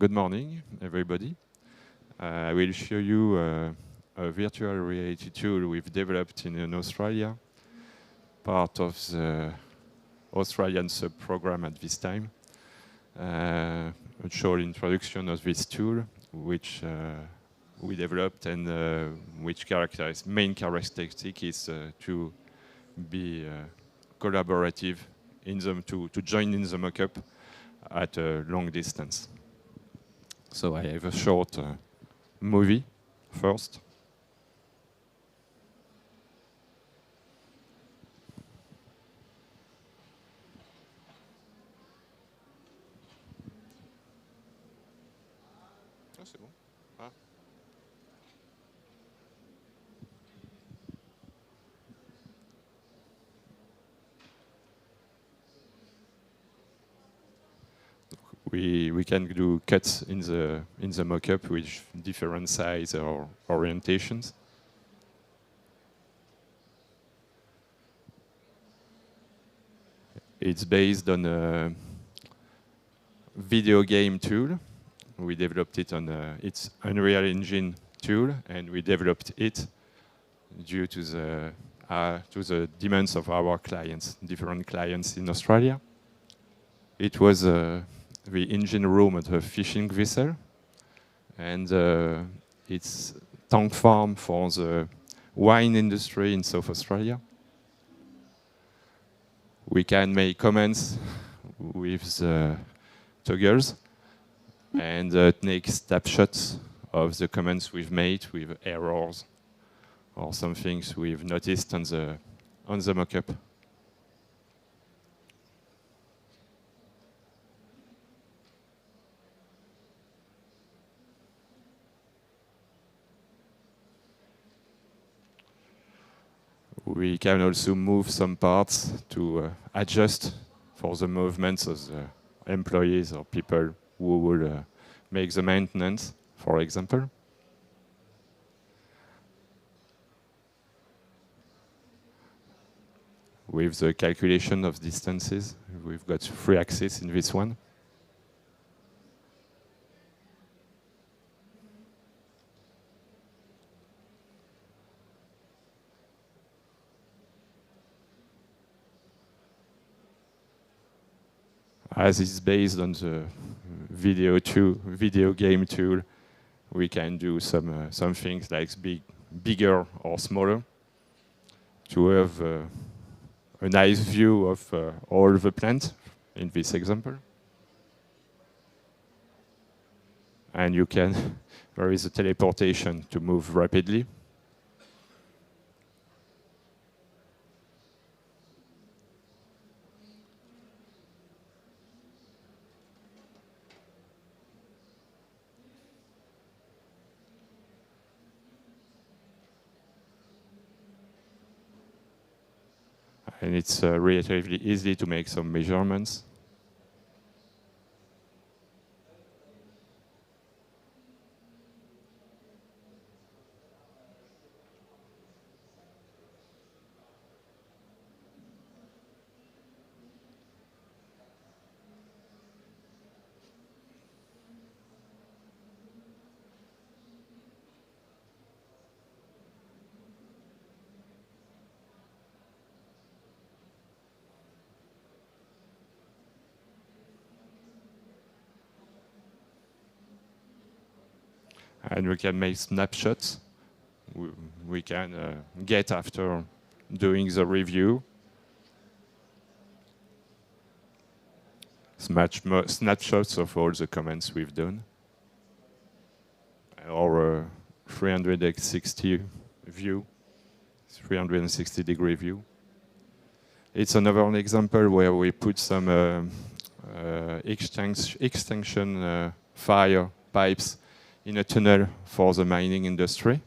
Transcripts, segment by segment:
Good morning, everybody. I will show you a virtual reality tool we've developed in Australia, part of the Australian sub-program at this time. A short introduction of this tool, which we developed and which main characteristic is to be collaborative in them, to join in the mock-up at a long distance. So I have a short movie first. Ah, c'est bon. Ah. We can do cuts in the mock-up with different size or orientations. It's based on a video game tool. We developed it on its Unreal Engine tool, and we developed it due to the demands of our clients, different clients in Australia. It was the engine room at a fishing vessel, and it's tank farm for the wine industry in South Australia. We can make comments with the toggles and take snapshots of the comments we've made with errors or some things we've noticed on the mock-up. We can also move some parts to adjust for the movements of the employees or people who will make the maintenance, for example. With the calculation of distances, we've got 3 axes in this one. As it's based on the video game tool, we can do some things like bigger or smaller to have a nice view of all the plant in this example. And there is a teleportation to move rapidly. And it's relatively easy to make some measurements. And we can make snapshots we can get after doing the review. Snapshots of all the comments we've done. Or 360 view, 360-degree view. It's another example where we put some extinction fire pipes in a tunnel for the mining industry.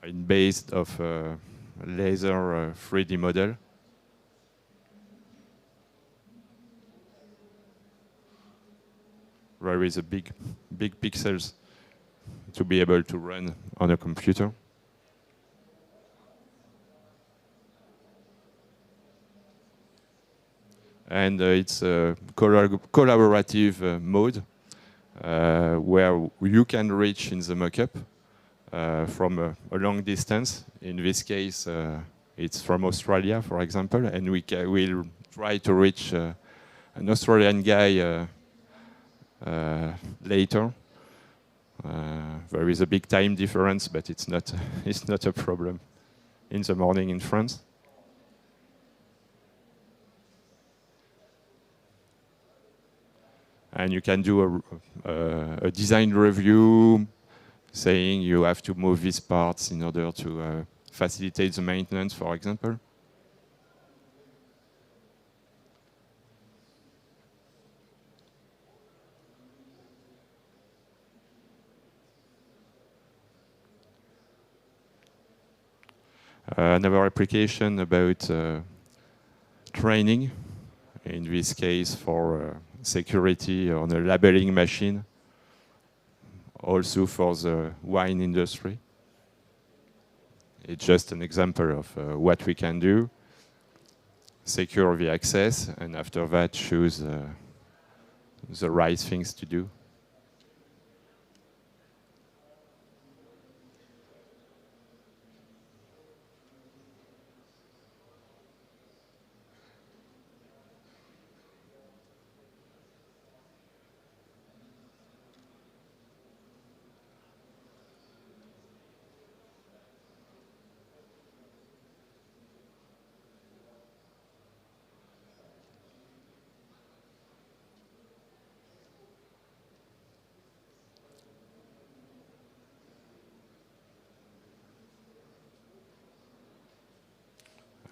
It's based of a laser 3D model. There is a big pixels to be able to run on a computer. And it's a collaborative mode where you can reach in the mockup from a long distance. In this case, it's from Australia, for example, and we'll try to reach an Australian guy later. There is a big time difference, but it's not it's not a problem in the morning in France. And you can do a design review saying you have to move these parts in order to facilitate the maintenance, for example. Another application about training, in this case for security on a labeling machine, also for the wine industry. It's just an example of what we can do. Secure the access, and after that choose the right things to do.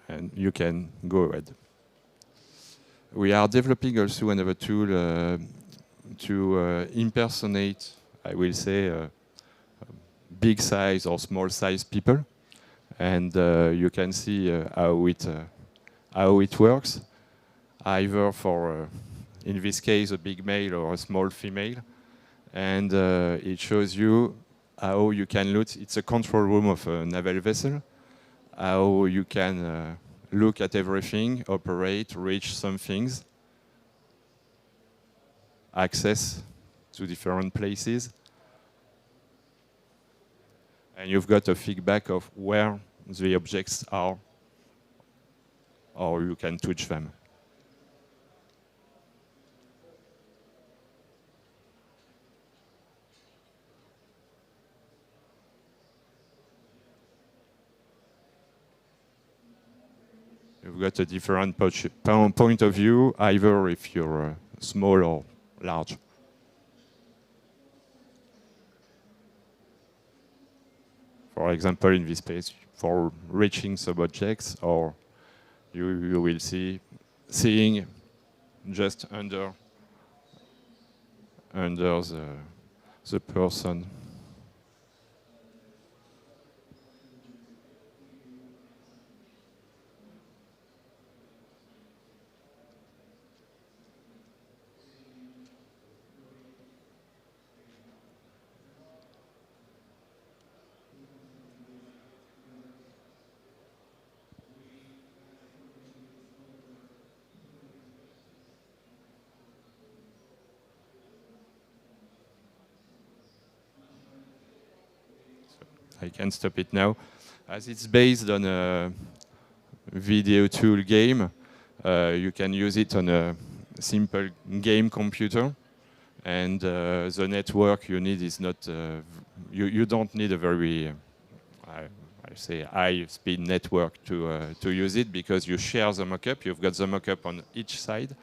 And you can go ahead. We are developing also another tool to impersonate, I will say, big size or small size people. And you can see how it works, either for, in this case, a big male or a small female. And it shows you how you can look. It's a control room of a naval vessel. How you can look at everything, operate, reach some things, access to different places. And you've got a feedback of where the objects are, or you can touch them. You've got a different point of view, either if you're small or large. For example, in this page, for reaching some objects, or you will seeing just under the person. I can stop it now. As it's based on a video tool game, you can use it on a simple game computer. And the network you need is not, you don't need a very, I say, high-speed network to use it, because you share the mockup. You've got the mockup on each side.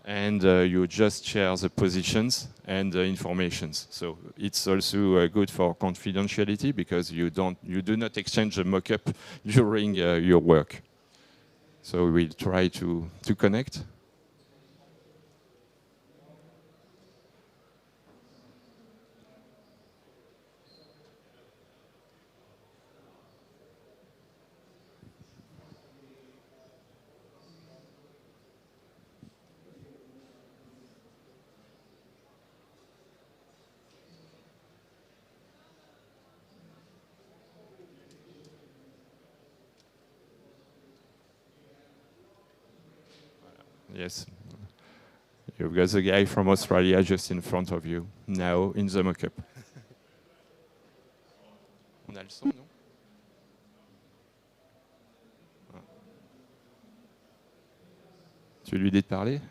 And you just share the positions and the informations. So it's also good for confidentiality, because you do not exchange the mockup during your work. So we'll try to connect. Yes. You've got the guy from Australia just in front of you, now in the mock-up. On a le son, non? Ah. Tu lui dis de parler?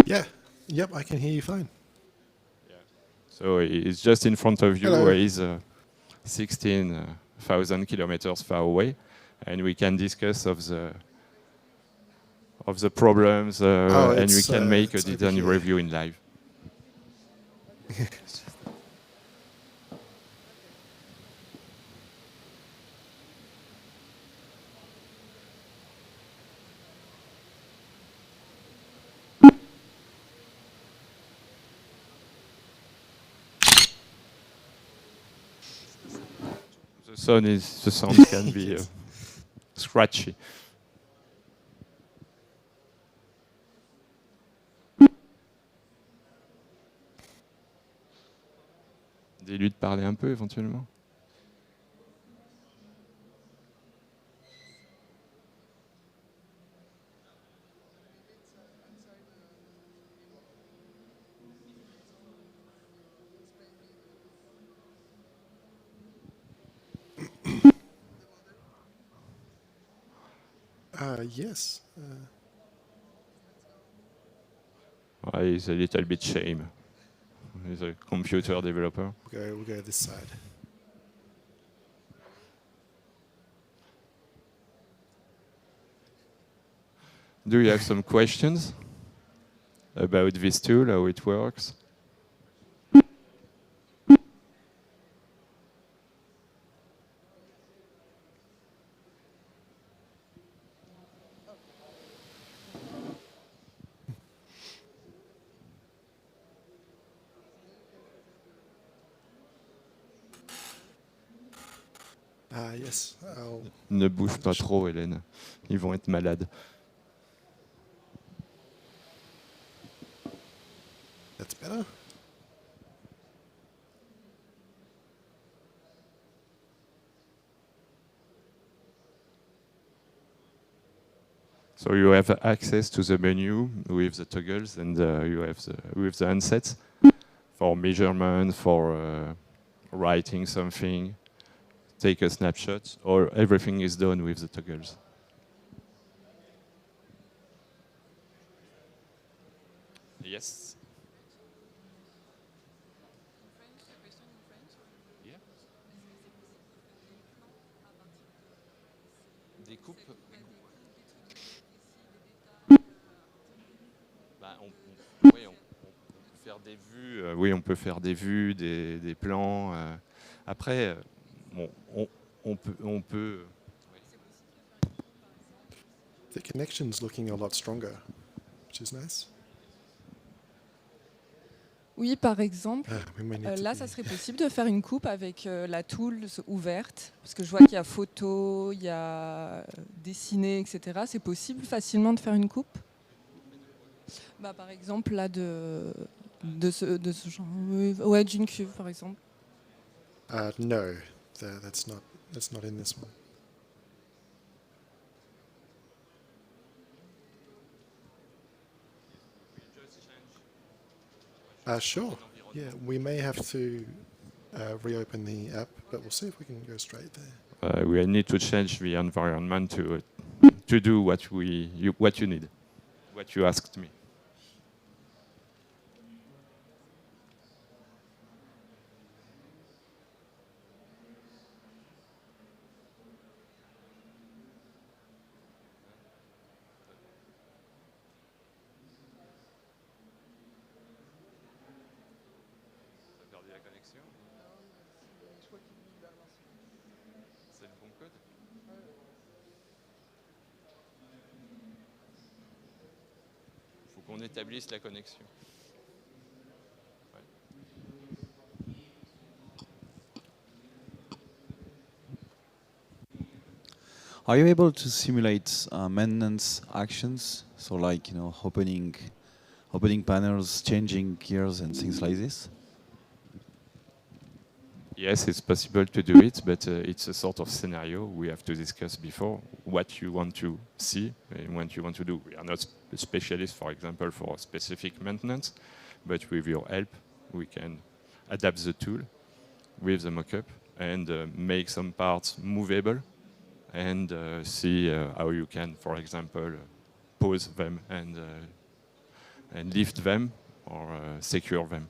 Yeah. Yep, I can hear you fine. Yeah. So he's just in front of you. Hello. He's 16,000 kilometers far away, and we can discuss of the problems, and we can make a design review in live. The sound can be scratchy. Dis-lui de parler un peu éventuellement. Yes. He's a little bit shame. He's a computer developer. We'll go this side. Do you have some questions about this tool, how it works? Yes. Ne bouge pas trop, Hélène. Ils vont être malades. That's better. So you have access to the menu with the toggles, and you have with the handsets for measurement, for writing something, take a snapshot, or everything is done with the toggles. Yes. Yeah. Des coupes. Bah, on peut faire des vues. Oui, on peut faire des vues, des plans. Après, bon, on peut. The connection's looking a lot stronger, which is nice. Oui, par exemple, là, ça serait possible de faire une coupe avec la tool ouverte, parce que je vois qu'il y a photo, il y a dessiné, etc. C'est possible facilement de faire une coupe? Bah, par exemple, là, de ce genre, ouais, d'une cuve, par exemple. No, that's not in this one. Sure. Yeah, we may have to reopen the app, but we'll see if we can go straight there. We need to change the environment to do what you need, what you asked me. C'est le bon code? Il faut qu'on établisse la connexion. Are you able to simulate maintenance actions? So like, opening panels, changing gears and things like this? Yes, it's possible to do it, but it's a sort of scenario we have to discuss before what you want to see and what you want to do. We are not specialists, for example, for specific maintenance, but with your help, we can adapt the tool with the mockup and make some parts movable and see how you can, for example, pose them and lift them or secure them.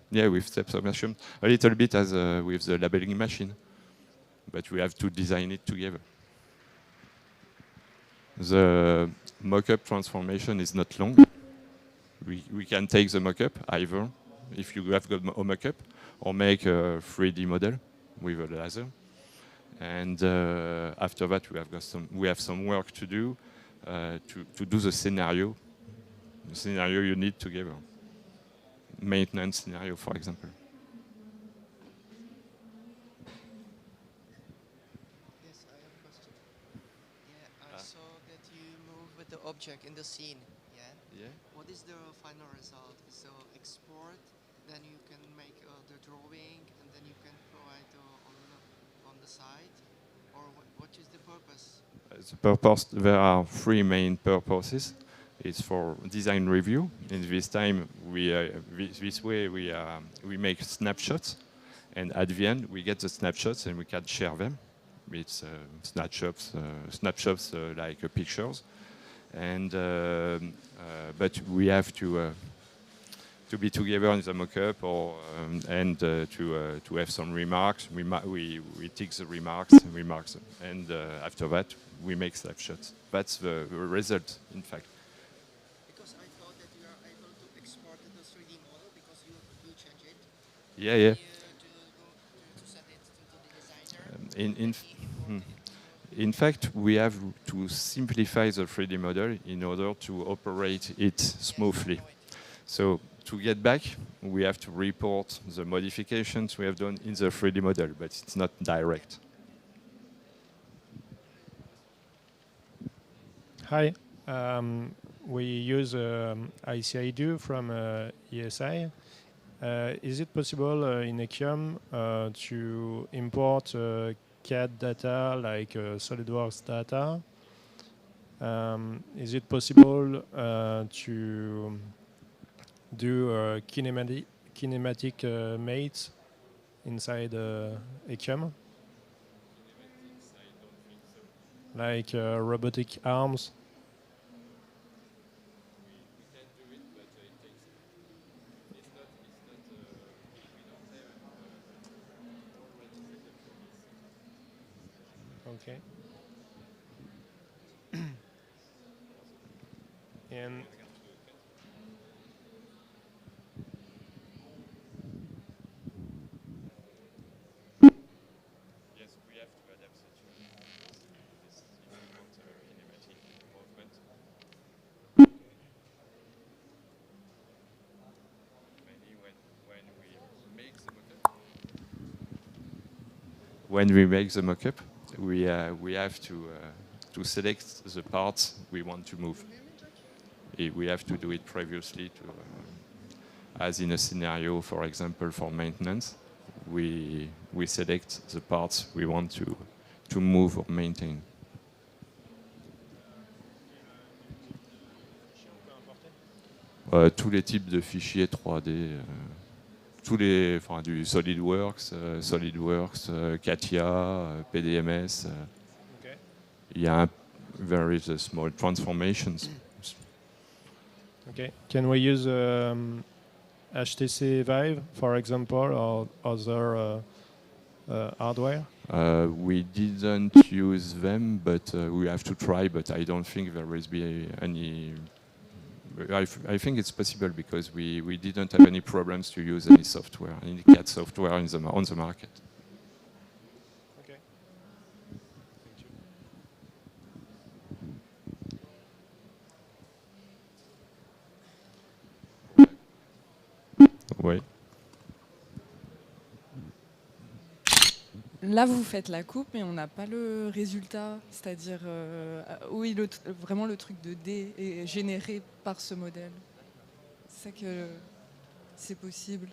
Yeah, with step submersion. A little bit as with the labeling machine, but we have to design it together. The mock-up transformation is not long. We can take the mock-up either if you have got a mock-up or make a 3D model with a laser. And after that, we have some work to do to do the scenario you need together. Maintenance scenario, for example. Yes, I have a question. Yeah, I saw that you move with the object in the scene. Yeah. What is the final result? So export, then you can make the drawing, and then you can provide on the site, or what is the purpose? The purpose, there are three main purposes. It's for design review. In this time, this way we make snapshots, and at the end we get the snapshots and we can share them. It's snapshots like pictures, and but we have to be together in the mock-up and to have some remarks. We tick the remarks, and after that we make snapshots. That's the result, in fact. Because I thought that you are able to export the 3D model because you change it. Yeah. You to send it to the designer. In fact, we have to simplify the 3D model in order to operate it smoothly. So to get back, we have to report the modifications we have done in the 3D model, but it's not direct. Hi. We use ICIDU from ESI. Is it possible in EKIUM to import CAD data like SolidWorks data? Is it possible to do kinematic mates inside EKIUM? Like robotic arms? Okay. And Yes, we have to adapt the tool. This if you want kinematic movement. Mainly when we make the mock-up. When we make the mock-up, we have to select the parts we want to move. We have to do it previously, as in a scenario, for example, for maintenance. We select the parts we want to move or maintain. Tous les types de fichiers 3D, du SolidWorks, CATIA, PDMS. okay. Yeah, there is a small transformations. Okay. Can we use HTC Vive, for example, or other hardware? We didn't use them, but we have to try. But I don't think there will be any. I think it's possible because we didn't have any problems to use any software, any CAD software on the market. Okay. Thank you. Oui. Là, vous faites la coupe, mais on n'a pas le résultat, c'est-à-dire, oui, vraiment le truc de D est généré par ce modèle. C'est ça que... C'est possible.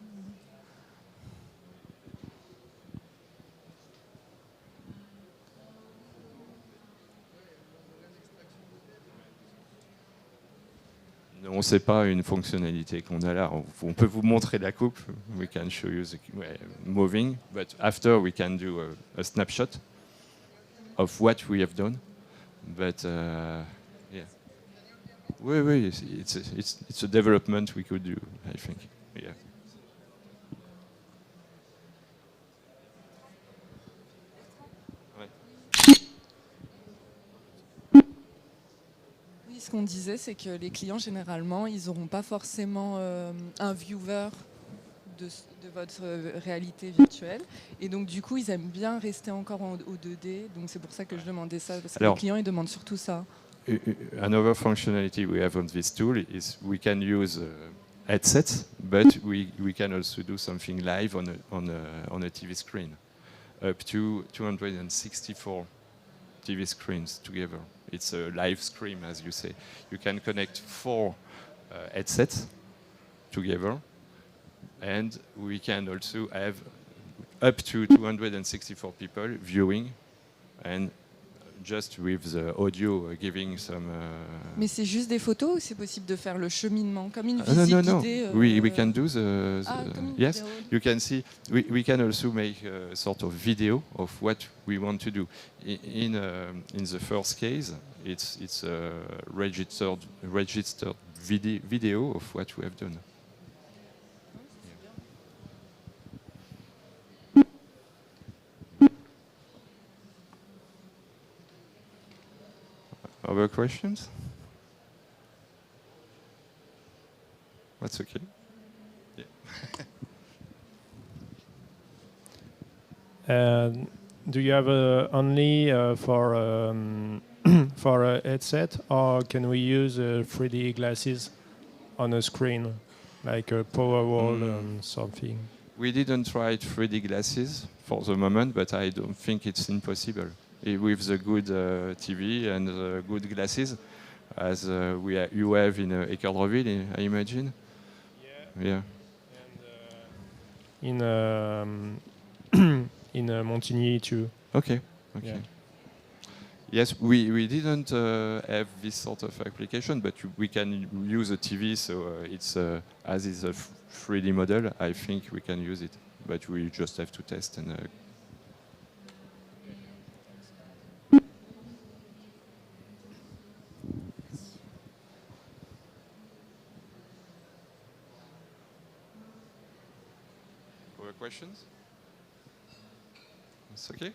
On ne sait pas une fonctionnalité qu'on a là. On peut vous montrer la coupe. We can show you the moving, but after we can do a snapshot of what we have done. But yeah, oui, it's a development we could do, I think. Yeah. Oui, ce qu'on disait, c'est que les clients, généralement, ils n'auront pas forcément un viewer de votre réalité virtuelle. Et donc, du coup, ils aiment bien rester encore au 2D. Donc, c'est pour ça que je demandais ça. Parce que les clients, ils demandent surtout ça. Another functionality we have on this tool is we can use headsets, but we can also do something live on a TV screen, up to 264 TV screens together. It's a live stream, as you say. You can connect 4 headsets together, and we can also have up to 264 people viewing, and just with the audio giving some... Mais c'est juste des photos ou c'est possible de faire le cheminement comme une visite no. guidée We can do the yes. Vidéo. You can see. We can also make a sort of video of what we want to do. In the first case, it's a registered video of what we have done. Other questions? That's okay. Yeah. Do you have only for for a headset, or can we use 3D glasses on a screen, like a Powerwall and something? We didn't try 3D glasses for the moment, but I don't think it's impossible. With the good TV and good glasses, as you have in Équeurdreville, I imagine. Yeah. And in Montigny too. Okay. Yeah. Yes, we didn't have this sort of application, but we can use a TV, so it's as is a 3D model. I think we can use it, but we just have to test and. Other questions? It's okay.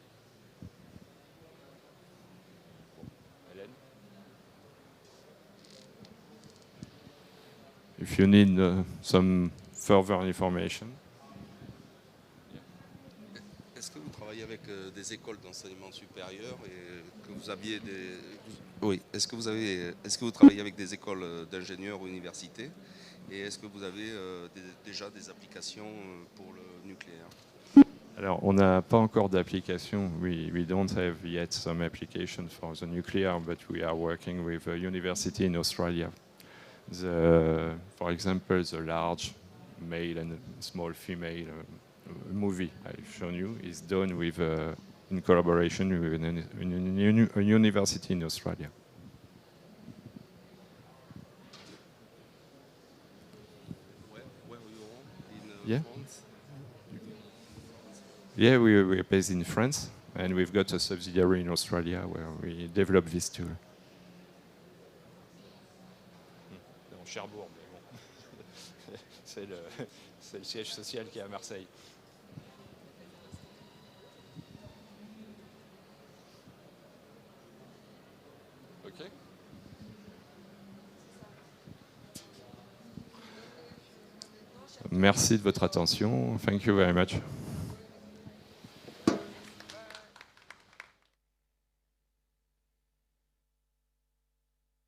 If you need some further information. Est-ce que vous travaillez avec des écoles d'enseignement supérieur et que vous aviez des... Oui, est-ce que vous travaillez avec des écoles d'ingénieurs ou universités et est-ce que vous avez déjà des applications pour le nucléaire? Alors, on n'a pas encore d'application. We don't have yet some application for the nuclear, but we are working with a university in Australia. For example, the large male and small female movie I've shown you is done with in collaboration with a university in Australia. Where you are in Yeah. France? Yeah, we're based in France, and we've got a subsidiary in Australia where we develop this tool. Dans Cherbourg, mais bon. c'est le siège social qui est à Marseille. OK. Merci de votre attention. Thank you very much.